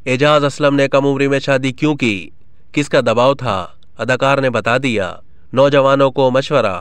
एजाज असलम ने कम उम्र में शादी क्यों की? किसका दबाव था? अदाकार ने बता दिया। नौजवानों को मशवरा।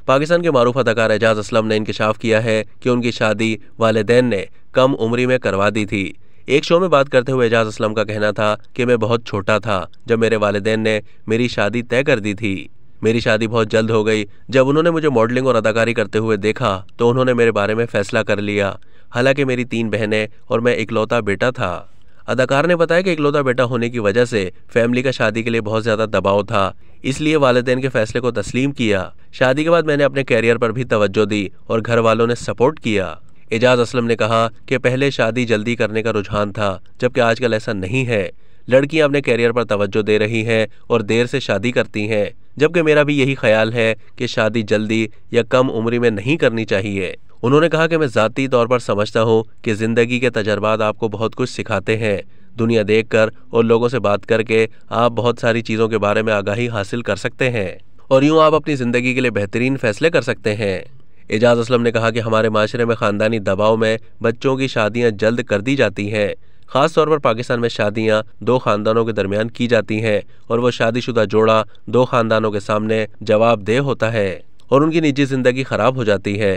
पाकिस्तान के मारूफ अदाकार एजाज असलम ने इंकशाफ किया है कि उनकी शादी वालिदैन ने कम उम्र में करवा दी थी। एक शो में बात करते हुए एजाज असलम का कहना था कि मैं बहुत छोटा था जब मेरे वालिदैन ने मेरी शादी तय कर दी थी। मेरी शादी बहुत जल्द हो गई। जब उन्होंने मुझे मॉडलिंग और अदाकारी करते हुए देखा तो उन्होंने मेरे बारे में फैसला कर लिया। हालांकि मेरी 3 बहनें और मैं इकलौता बेटा था। अदाकार ने बताया कि इकलौता बेटा होने की वजह से फैमिली का शादी के लिए बहुत ज्यादा दबाव था, इसलिए वालिदैन के फैसले को तस्लीम किया। शादी के बाद मैंने अपने कैरियर पर भी तवज्जो दी और घर वालों ने सपोर्ट किया। एजाज असलम ने कहा कि पहले शादी जल्दी करने का रुझान था, जबकि आजकल ऐसा नहीं है। लड़कियां अपने कैरियर पर तवज्जो दे रही हैं और देर से शादी करती हैं, जबकि मेरा भी यही ख्याल है कि शादी जल्दी या कम उम्र में नहीं करनी चाहिए। उन्होंने कहा कि मैं ज़ाती तौर पर समझता हूँ कि ज़िंदगी के तजर्बात आपको बहुत कुछ सिखाते हैं। दुनिया देखकर और लोगों से बात करके आप बहुत सारी चीज़ों के बारे में आगाही हासिल कर सकते हैं और यूँ आप अपनी ज़िंदगी के लिए बेहतरीन फैसले कर सकते हैं। एजाज असलम ने कहा कि हमारे माशरे में ख़ानदानी दबाव में बच्चों की शादियाँ जल्द कर दी जाती हैं। ख़ास तौर पर पाकिस्तान में शादियाँ 2 ख़ानदानों के दरमियान की जाती हैं और वो शादीशुदा जोड़ा 2 ख़ानदानों के सामने जवाबदेह होता है और उनकी निजी ज़िंदगी ख़राब हो जाती है।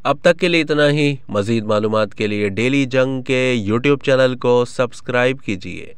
अब तक के लिए इतना ही। मज़ीद मालूमात के लिए डेली जंग के यूट्यूब चैनल को सब्सक्राइब कीजिए।